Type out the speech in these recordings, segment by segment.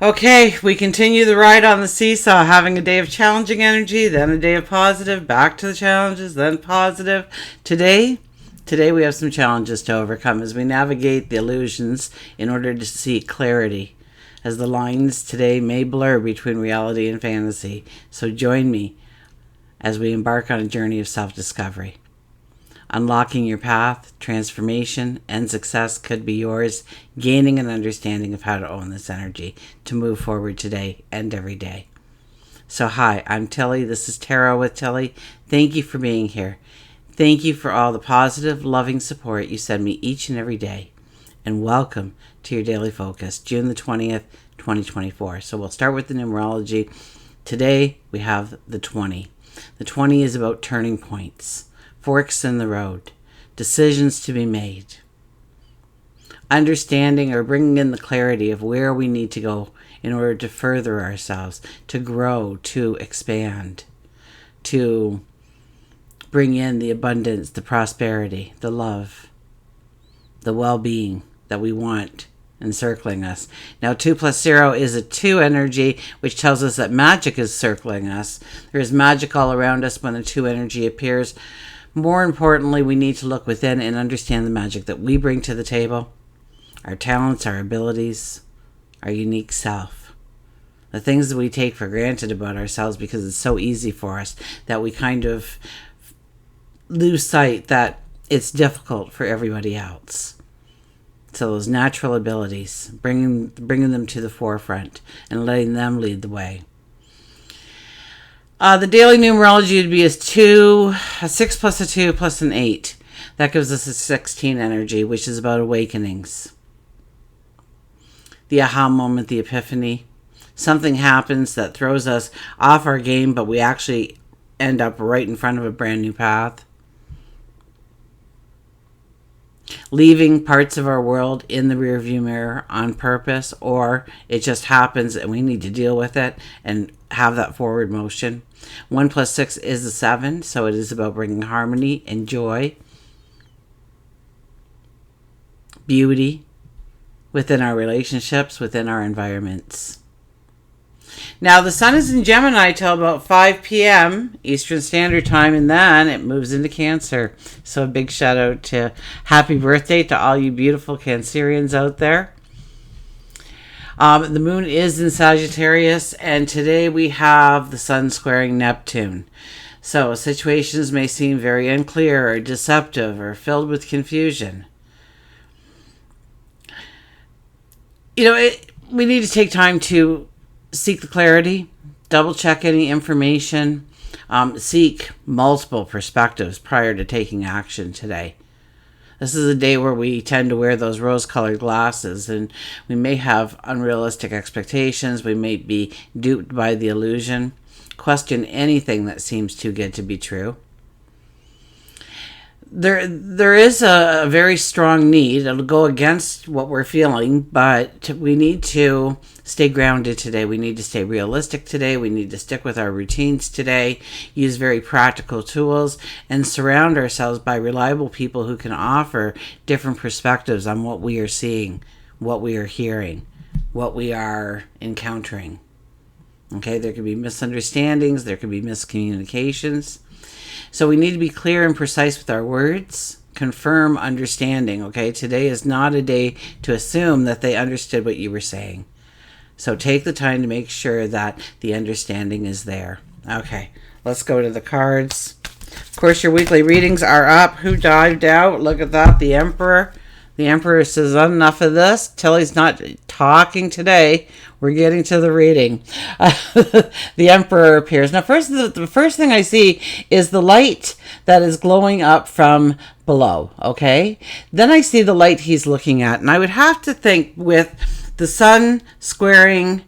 Okay, we continue the ride on the seesaw, having a day of challenging energy, then a day of positive, back to the challenges, then positive. Today we have some challenges to overcome as we navigate the illusions in order to see clarity, as the lines today may blur between reality and fantasy. So join me as we embark on a journey of self-discovery. Unlocking your path, transformation, and success could be yours, gaining an understanding of how to own this energy to move forward today and every day. So hi, I'm Tilly. This is Tarot with Tilly. Thank you for being here. Thank you for all the positive, loving support you send me each and every day. And welcome to your daily focus, June the 20th, 2024. So we'll start with the numerology. Today we have the 20. The 20 is about turning points. Forks in the road, decisions to be made, understanding or bringing in the clarity of where we need to go in order to further ourselves, to grow, to expand, to bring in the abundance, the prosperity, the love, the well-being that we want encircling us. Now 2 plus 0 is a 2 energy, which tells us that magic is circling us. There is magic all around us when the 2 energy appears. More importantly, we need to look within and understand the magic that we bring to the table, our talents, our abilities, our unique self. The things that we take for granted about ourselves because it's so easy for us that we kind of lose sight that it's difficult for everybody else. So those natural abilities, bringing them to the forefront and letting them lead the way. The daily numerology would be a 6 plus a 2 plus an 8. That gives us a 16 energy, which is about awakenings. The aha moment, the epiphany. Something happens that throws us off our game, but we actually end up right in front of a brand new path. Leaving parts of our world in the rearview mirror on purpose, or it just happens and we need to deal with it and have that forward motion. 1 plus 6 is a 7, so it is about bringing harmony and joy, beauty within our relationships, within our environments. Now, the sun is in Gemini till about 5 p.m. Eastern Standard Time, and then it moves into Cancer. So a big shout out to happy birthday to all you beautiful Cancerians out there. The moon is in Sagittarius, and today we have the sun squaring Neptune. So situations may seem very unclear or deceptive or filled with confusion. We need to take time to seek the clarity, double check any information, seek multiple perspectives prior to taking action today. This is a day where we tend to wear those rose-colored glasses, and we may have unrealistic expectations. We may be duped by the illusion. Question anything that seems too good to be true. There is a very strong need. It'll go against what we're feeling, but we need to stay grounded today. We need to stay realistic today. We need to stick with our routines today, use very practical tools, and surround ourselves by reliable people who can offer different perspectives on what we are seeing, what we are hearing, what we are encountering. Okay, there could be misunderstandings, there could be miscommunications. So we need to be clear and precise with our words, confirm understanding, okay? Today is not a day to assume that they understood what you were saying. So take the time to make sure that the understanding is there. Okay, let's go to the cards. Of course, your weekly readings are up. Who dived out? Look at that, the Emperor. The Emperor says, enough of this. Tilly's not talking today. We're getting to the reading. The Emperor appears. Now, the first thing I see is the light that is glowing up from below, okay? Then I see the light he's looking at. And I would have to think with the sun squaring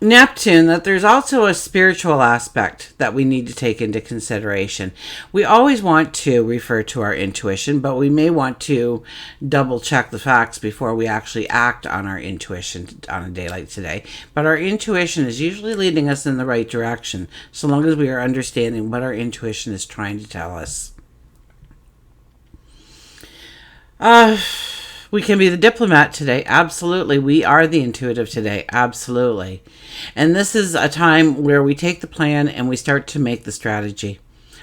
Neptune that there's also a spiritual aspect that we need to take into consideration. We always want to refer to our intuition, but we may want to double check the facts before we actually act on our intuition on a day like today. But our intuition is usually leading us in the right direction, so long as we are understanding what our intuition is trying to tell us. We can be the diplomat today. Absolutely. We are the intuitive today. Absolutely. And this is a time where we take the plan and we start to make the strategy.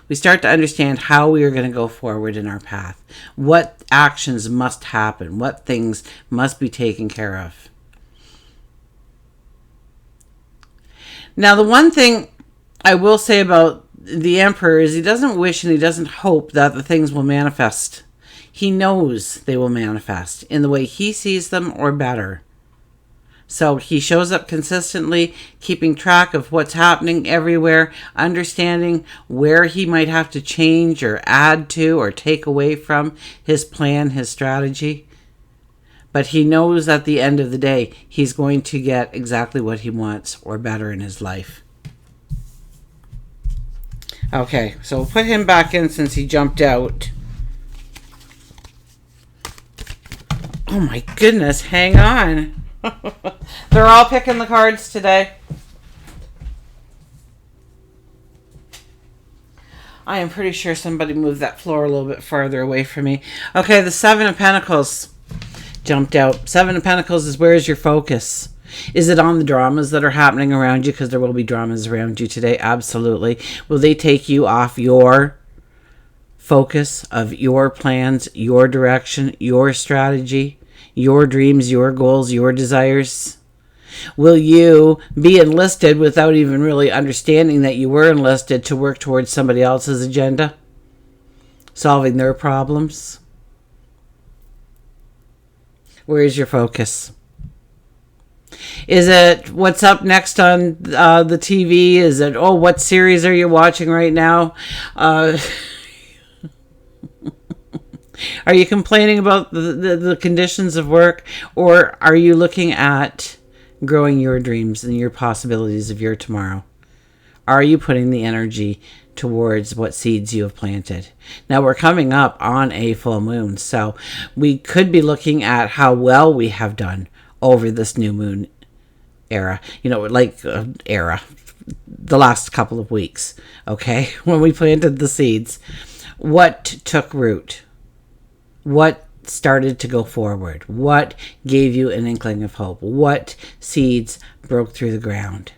We start to understand how we are going to go forward in our path. What actions must happen. What things must be taken care of. Now, the one thing I will say about the Emperor is he doesn't wish and he doesn't hope that the things will manifest. He knows they will manifest in the way he sees them or better. So he shows up consistently, keeping track of what's happening everywhere, understanding where he might have to change or add to or take away from his plan, his strategy. But he knows at the end of the day, he's going to get exactly what he wants or better in his life. Okay, so we'll put him back in since he jumped out. Oh my goodness, hang on. They're all picking the cards today. I am pretty sure somebody moved that floor a little bit farther away from me. Okay, the Seven of Pentacles jumped out. Seven of Pentacles is, where is your focus? Is it on the dramas that are happening around you? Because there will be dramas around you today. Absolutely. Will they take you off your focus of your plans, your direction, your strategy, your dreams, your goals, your desires? Will you be enlisted without even really understanding that you were enlisted to work towards somebody else's agenda? Solving their problems? Where is your focus? Is it what's up next on the TV? Is it, oh, what series are you watching right now? Are you complaining about the conditions of work? Or are you looking at growing your dreams and your possibilities of your tomorrow? Are you putting the energy towards what seeds you have planted? Now we're coming up on a full moon, so we could be looking at how well we have done over this new moon era. You know, like era. The last couple of weeks, okay? When we planted the seeds. What took root? What started to go forward? What gave you an inkling of hope? What seeds broke through the ground?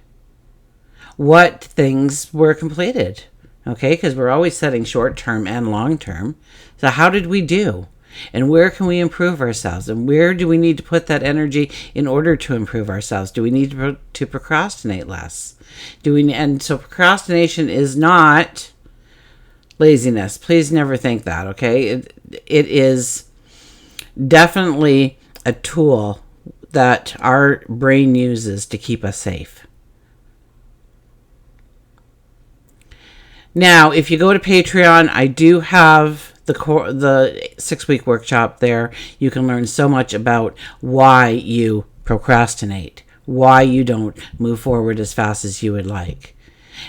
What things were completed? Okay, because we're always setting short-term and long-term. So how did we do? And where can we improve ourselves? And where do we need to put that energy in order to improve ourselves? Do we need to procrastinate less? And so procrastination is not laziness. Please never think that, okay? It is definitely a tool that our brain uses to keep us safe. Now, if you go to Patreon, I do have the 6-week workshop there. You can learn so much about why you procrastinate, why you don't move forward as fast as you would like.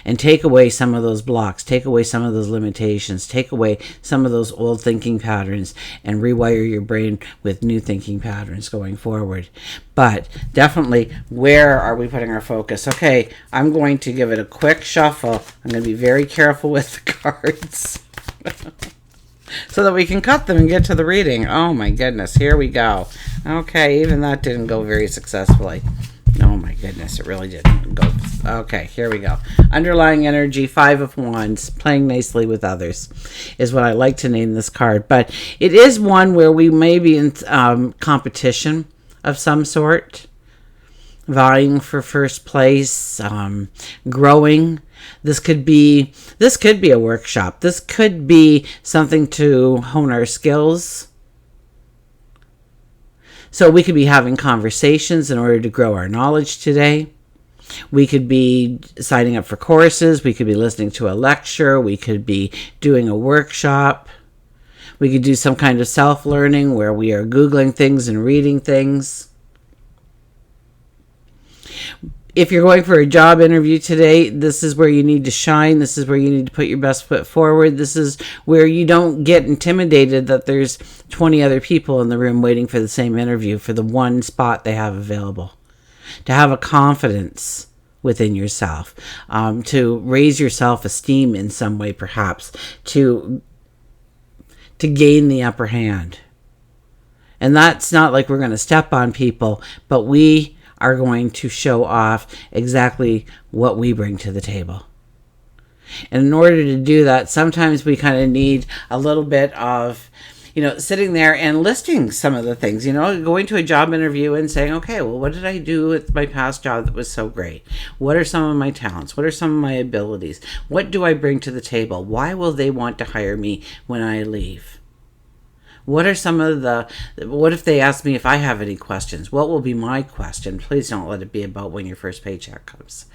And take away some of those blocks, take away some of those limitations, take away some of those old thinking patterns, and rewire your brain with new thinking patterns going forward. But definitely, where are we putting our focus? Okay, I'm going to give it a quick shuffle. I'm going to be very careful with the cards so that we can cut them and get to the reading. Oh my goodness, here we go. Okay, even that didn't go very successfully. Oh my goodness, it really didn't go. Okay, here we go. Underlying energy, 5 of Wands, playing nicely with others is what I like to name this card. But it is one where we may be in competition of some sort, vying for first place, growing. This could be a workshop. This could be something to hone our skills. So we could be having conversations in order to grow our knowledge today. We could be signing up for courses. We could be listening to a lecture. We could be doing a workshop. We could do some kind of self-learning where we are Googling things and reading things. If you're going for a job interview today, this is where you need to shine. This is where you need to put your best foot forward. This is where you don't get intimidated that there's 20 other people in the room waiting for the same interview for the one spot they have available. To have a confidence within yourself, to raise your self-esteem in some way perhaps, to gain the upper hand. And that's not like we're going to step on people, but we are going to show off exactly what we bring to the table. And in order to do that, sometimes we kind of need a little bit of, sitting there and listing some of the things, going to a job interview and saying, okay, well, what did I do with my past job that was so great? What are some of my talents? What are some of my abilities? What do I bring to the table? Why will they want to hire me when I leave? What are what if they ask me if I have any questions? What will be my question? Please don't let it be about when your first paycheck comes.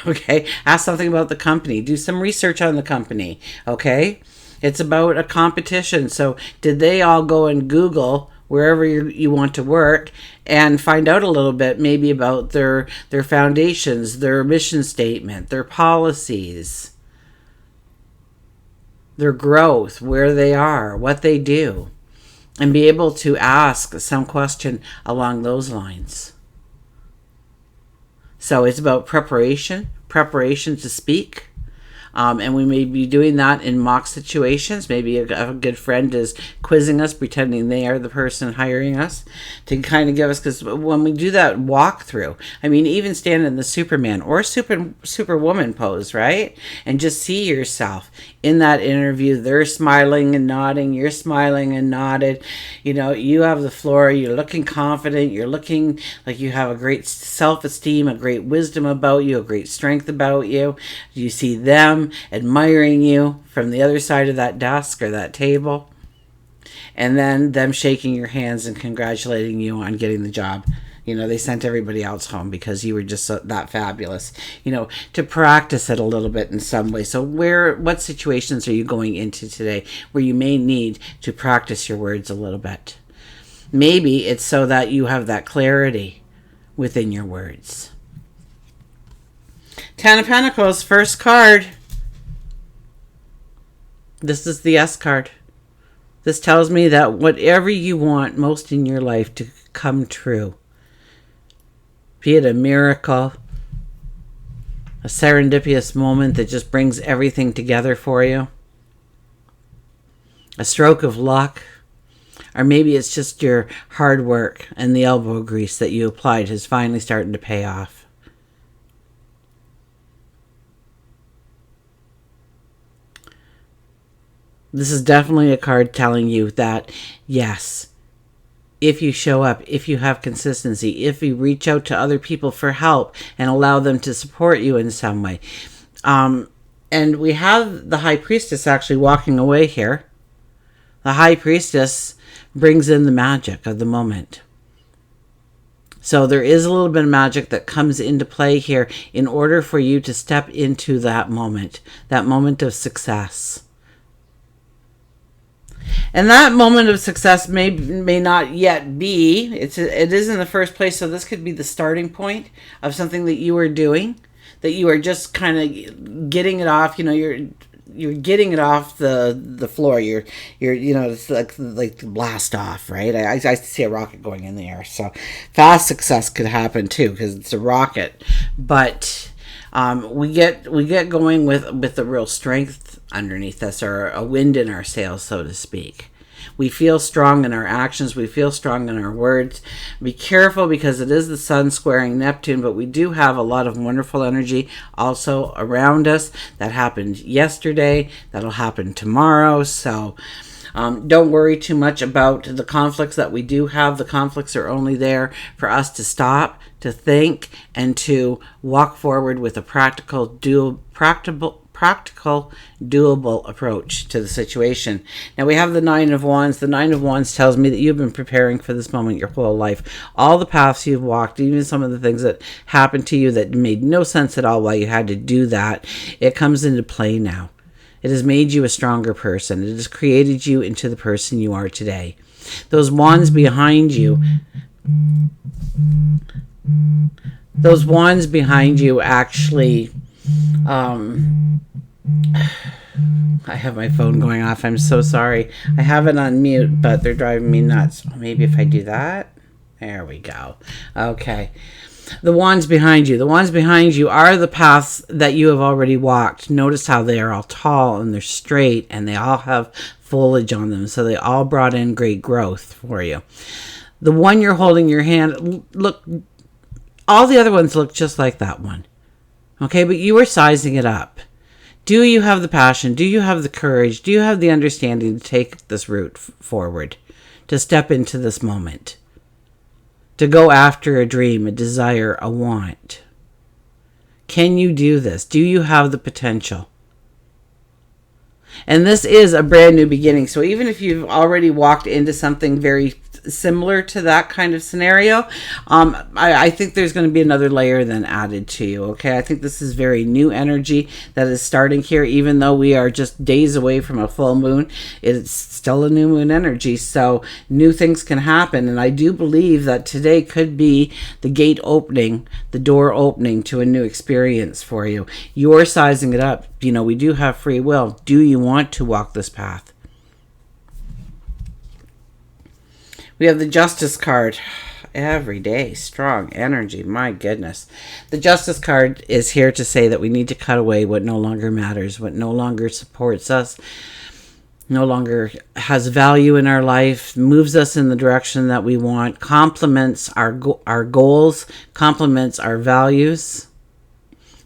Okay? Ask something about the company. Do some research on the company. Okay? It's about a competition. So did they all go and Google wherever you want to work and find out a little bit maybe about their foundations, their mission statement, their policies, their growth, where they are, what they do, and be able to ask some question along those lines. So it's about preparation to speak. And we may be doing that in mock situations. Maybe a good friend is quizzing us, pretending they are the person hiring us, to kind of give us, because when we do that walkthrough, even stand in the Superman or Superwoman pose, right? And just see yourself in that interview. They're smiling and nodding. You're smiling and nodded. You have the floor. You're looking confident. You're looking like you have a great self-esteem, a great wisdom about you, a great strength about you. You see them admiring you from the other side of that desk or that table, and then them shaking your hands and congratulating you on getting the job. They sent everybody else home because you were just that fabulous. To practice it a little bit in some way. So what situations are you going into today where you may need to practice your words a little bit? Maybe it's so that you have that clarity within your words. Ten of Pentacles, first card. This is the S card. This tells me that whatever you want most in your life to come true, be it a miracle, a serendipitous moment that just brings everything together for you, a stroke of luck, or maybe it's just your hard work and the elbow grease that you applied is finally starting to pay off. This is definitely a card telling you that, yes, if you show up, if you have consistency, if you reach out to other people for help and allow them to support you in some way. And we have the High Priestess actually walking away here. The High Priestess brings in the magic of the moment. So there is a little bit of magic that comes into play here in order for you to step into that moment of success. And that moment of success may not yet be. It is in the first place, so this could be the starting point of something that you are doing, that you are just kind of getting it off. You're getting it off the floor. You're it's like blast off, right? I see a rocket going in the air. So fast success could happen too because it's a rocket, but we get going with the real strength underneath us, or a wind in our sails, so to speak. We feel strong in our actions. We feel strong in our words. Be careful because it is the sun squaring Neptune, but we do have a lot of wonderful energy also around us. That happened yesterday. That'll happen tomorrow. So don't worry too much about the conflicts that we do have. The conflicts are only there for us to stop, to think, and to walk forward with a practical, doable approach to the situation. Now we have the Nine of Wands. The Nine of Wands tells me that you've been preparing for this moment your whole life. All the paths you've walked, even some of the things that happened to you that made no sense at all while you had to do that, it comes into play now. It has made you a stronger person. It has created you into the person you are today. Those wands behind you actually I have my phone going off. I'm so sorry. I have it on mute, but they're driving me nuts. Maybe if I do that. There we go. Okay. The wands behind you. The wands behind you are the paths that you have already walked. Notice how they are all tall and they're straight and they all have foliage on them. So they all brought in great growth for you. The one you're holding in your hand, look, all the other ones look just like that one. Okay, but you were sizing it up. Do you have the passion? Do you have the courage? Do you have the understanding to take this route forward? To step into this moment? To go after a dream, a desire, a want? Can you do this? Do you have the potential? And this is a brand new beginning. So even if you've already walked into something very similar to that kind of scenario, I think there's going to be another layer then added to you. Okay, I think this is very new energy that is starting here. Even though we are just days away from a full moon, it's still a new moon energy, so new things can happen. And I do believe that today could be the gate opening, the door opening to a new experience for you. You're sizing it up. You know, we do have free will. Do you want to walk this path? We have the Justice card. Every day, strong energy. My goodness. The Justice card is here to say that we need to cut away what no longer matters, what no longer supports us, no longer has value in our life, moves us in the direction that we want, complements our goals, complements our values,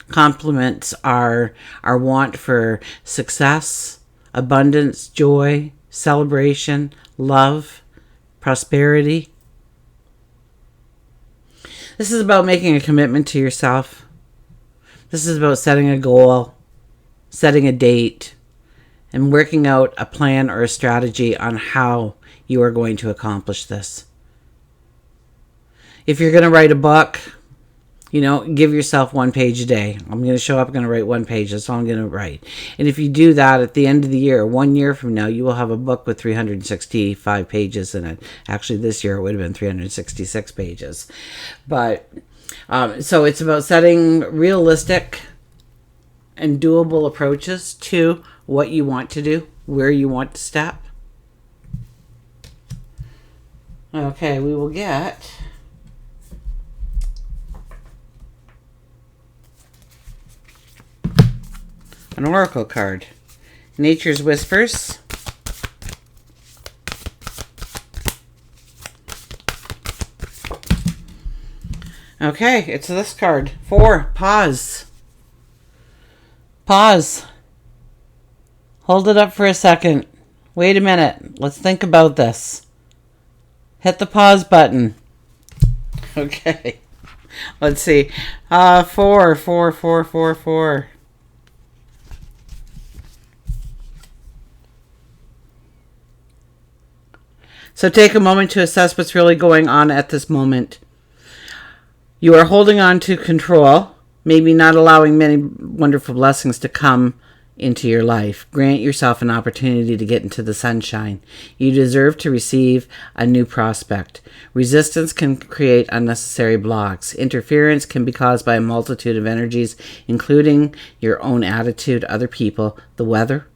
complements our want for success, abundance, joy, celebration, love, prosperity. This is about making a commitment to yourself. This is about setting a goal, setting a date, and working out a plan or a strategy on how you are going to accomplish this. If you're going to write a book, you know, give yourself 1 page a day. I'm going to show up, I'm going to write 1 page. That's all I'm going to write. And if you do that at the end of the year, 1 year from now, you will have a book with 365 pages in it. Actually, this year it would have been 366 pages. But, so it's about setting realistic and doable approaches to what you want to do, where you want to step. Okay, we will get an oracle card. Nature's Whispers. Okay, it's this card. 4. Pause. Pause. Hold it up for a second. Wait a minute. Let's think about this. Hit the pause button. Okay. Let's see. 4. So take a moment to assess what's really going on at this moment. You are holding on to control, maybe not allowing many wonderful blessings to come into your life. Grant yourself an opportunity to get into the sunshine. You deserve to receive a new prospect. Resistance can create unnecessary blocks. Interference can be caused by a multitude of energies, including your own attitude, other people, the weather.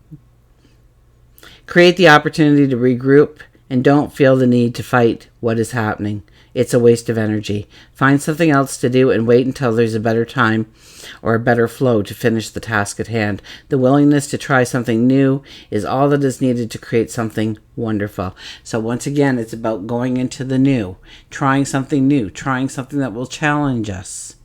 Create the opportunity to regroup and don't feel the need to fight what is happening. It's a waste of energy. Find something else to do and wait until there's a better time or a better flow to finish the task at hand. The willingness to try something new is all that is needed to create something wonderful. So once again, it's about going into the new, trying something new, trying something that will challenge us.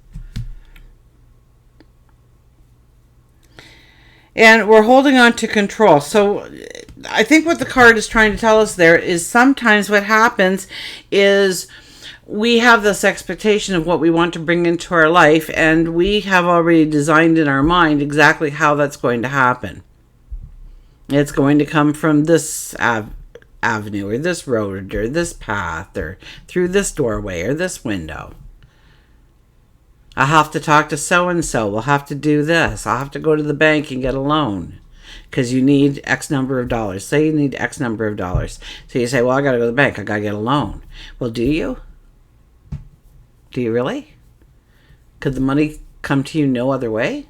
And we're holding on to control. So I think what the card is trying to tell us there is sometimes what happens is we have this expectation of what we want to bring into our life, and we have already designed in our mind exactly how that's going to happen. It's going to come from this avenue or this road or this path or through this doorway or this window. I'll have to talk to so-and-so. We'll have to do this. I'll have to go to the bank and get a loan because you need X number of dollars. Say you need X number of dollars. So you say, well, I got to go to the bank. I got to get a loan. Well, do you? Do you really? Could the money come to you no other way?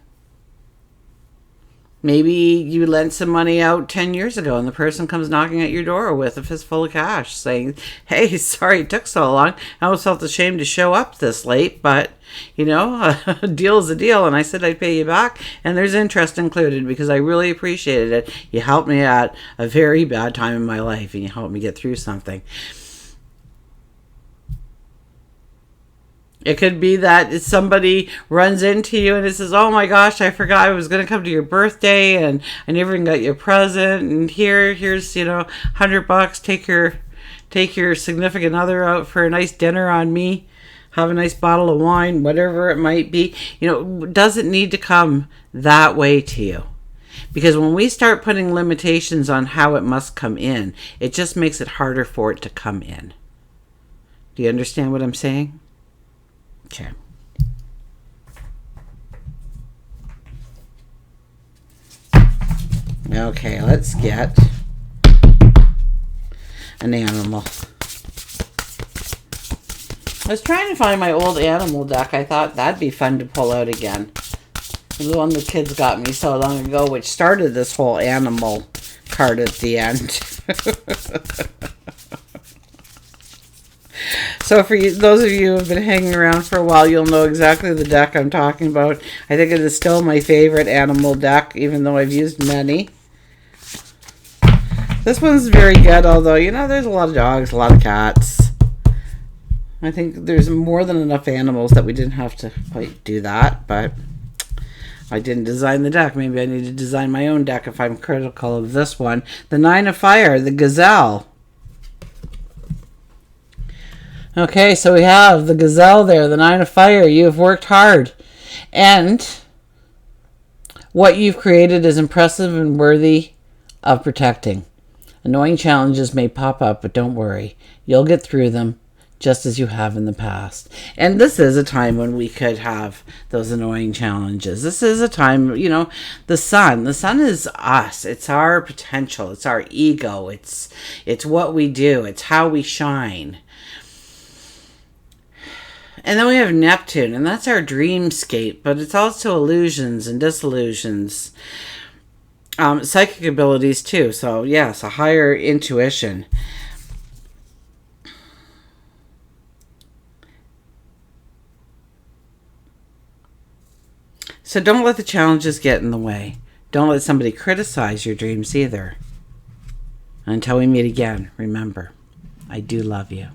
Maybe you lent some money out 10 years ago and the person comes knocking at your door with a fistful of cash saying, hey, sorry it took so long. I almost felt ashamed to show up this late, but, you know, a deal is a deal. And I said I'd pay you back. And there's interest included because I really appreciated it. You helped me at a very bad time in my life and you helped me get through something. It could be that somebody runs into you and it says, oh my gosh, I forgot I was going to come to your birthday and I never even got you a present. And here's, you know, $100. Take your significant other out for a nice dinner on me. Have a nice bottle of wine, whatever it might be. You know, it doesn't need to come that way to you. Because when we start putting limitations on how it must come in, it just makes it harder for it to come in. Do you understand what I'm saying? Okay. Okay, let's get an animal. I was trying to find my old animal deck. I thought that'd be fun to pull out again. The one the kids got me so long ago, which started this whole animal card at the end. So for you, those of you who have been hanging around for a while, you'll know exactly the deck I'm talking about. I think it is still my favorite animal deck, even though I've used many. This one's very good, although, you know, there's a lot of dogs, a lot of cats. I think there's more than enough animals that we didn't have to quite do that, but I didn't design the deck. Maybe I need to design my own deck if I'm critical of this one. The Nine of Fire, the Gazelle. Okay, so we have the Gazelle there, the Nine of Fire. You have worked hard. And what you've created is impressive and worthy of protecting. Annoying challenges may pop up, but don't worry. You'll get through them just as you have in the past. And this is a time when we could have those annoying challenges. This is a time, you know, the sun is us. It's our potential. It's our ego. It's what we do. It's how we shine. And then we have Neptune, and that's our dreamscape, but it's also illusions and disillusions. Psychic abilities too, so yes, a higher intuition. So don't let the challenges get in the way. Don't let somebody criticize your dreams either. Until we meet again, remember, I do love you.